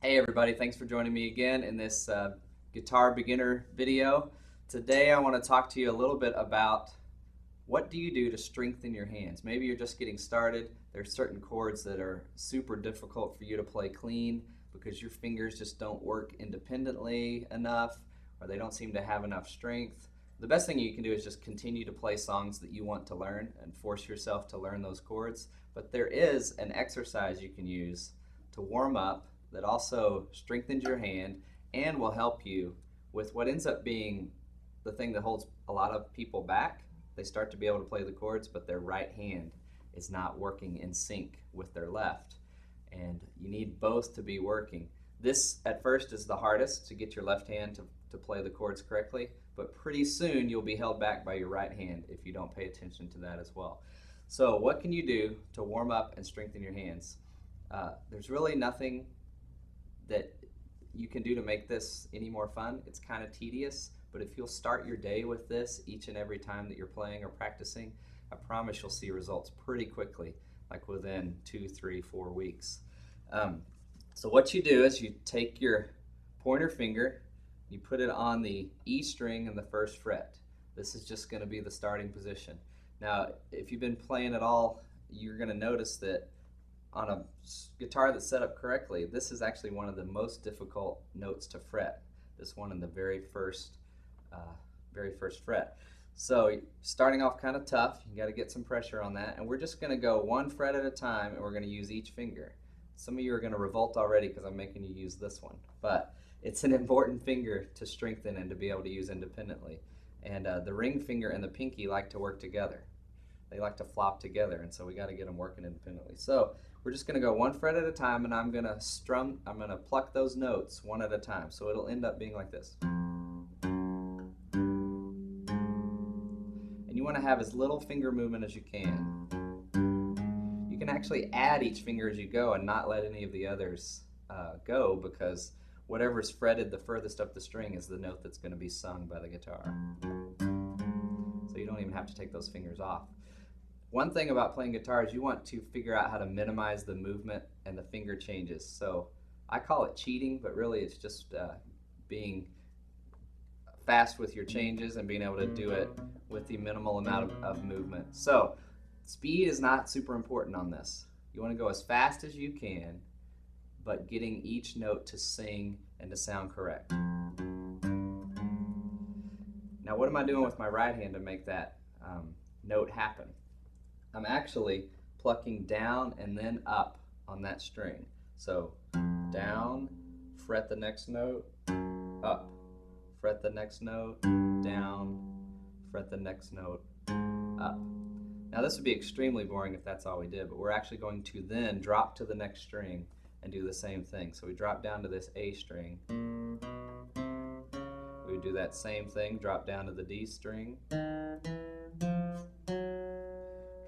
Hey everybody, thanks for joining me again in this guitar beginner video. Today I want to talk to you a little bit about what do you do to strengthen your hands. Maybe you're just getting started. There's certain chords that are super difficult for you to play clean because your fingers just don't work independently enough, or they don't seem to have enough strength. The best thing you can do is just continue to play songs that you want to learn and force yourself to learn those chords. But there is an exercise you can use to warm up that also strengthens your hand and will help you with what ends up being the thing that holds a lot of people back. They start to be able to play the chords, but their right hand is not working in sync with their left. And you need both to be working. This at first is the hardest, to get your left hand to play the chords correctly, but pretty soon you'll be held back by your right hand if you don't pay attention to that as well. So what can you do to warm up and strengthen your hands? There's really nothing that you can do to make this any more fun. It's kind of tedious, but if you'll start your day with this each and every time that you're playing or practicing, I promise you'll see results pretty quickly, like within 2, 3, 4 weeks. So what you do is you take your pointer finger, you put it on the E string in the first fret. This is just going to be the starting position. Now, if you've been playing at all, you're going to notice that on a guitar that's set up correctly, this is actually one of the most difficult notes to fret. This one in the very first fret. So starting off kind of tough, you got to get some pressure on that, and we're just going to go one fret at a time, and we're going to use each finger. Some of you are going to revolt already because I'm making you use this one, but it's an important finger to strengthen and to be able to use independently. And the ring finger and the pinky like to work together. They like to flop together, and so we got to get them working independently. So we're just going to go one fret at a time, and I'm going to pluck those notes one at a time. So it'll end up being like this. And you want to have as little finger movement as you can. You can actually add each finger as you go and not let any of the others go, because whatever's fretted the furthest up the string is the note that's going to be sung by the guitar. So you don't even have to take those fingers off. One thing about playing guitar is you want to figure out how to minimize the movement and the finger changes. So I call it cheating, but really it's just being fast with your changes and being able to do it with the minimal amount of movement. So speed is not super important on this. You want to go as fast as you can, but getting each note to sing and to sound correct. Now what am I doing with my right hand to make that note happen? I'm actually plucking down and then up on that string. So down, fret the next note, up, fret the next note, down, fret the next note, up. Now this would be extremely boring if that's all we did, but we're actually going to then drop to the next string and do the same thing. So we drop down to this A string. We would do that same thing, drop down to the D string,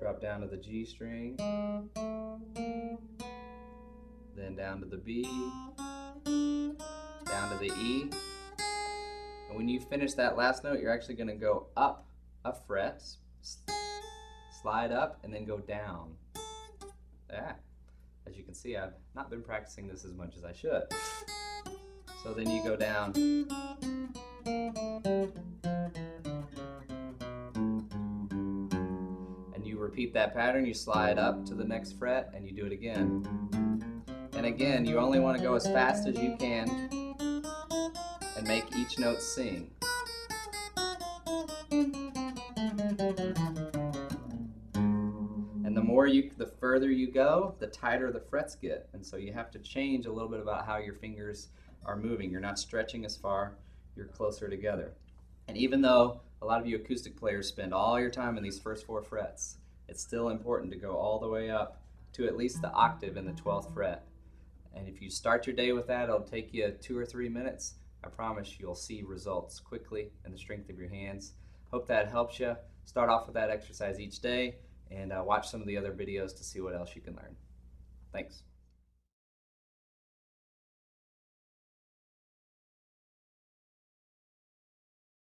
drop down to the G string, then down to the B, down to the E. And when you finish that last note, you're actually going to go up a fret, slide up, and then go down. As you can see, I've not been practicing this as much as I should. So then you go down, and you repeat that pattern. You slide up to the next fret and you do it again. And again, you only want to go as fast as you can and make each note sing. And the further you go, the tighter the frets get. And so you have to change a little bit about how your fingers are moving. You're not stretching as far, you're closer together. And even though a lot of you acoustic players spend all your time in these first 4 frets, it's still important to go all the way up to at least the octave in the 12th fret. And if you start your day with that, it'll take you 2 or 3 minutes. I promise you'll see results quickly in the strength of your hands. Hope that helps you. Start off with that exercise each day and watch some of the other videos to see what else you can learn. Thanks.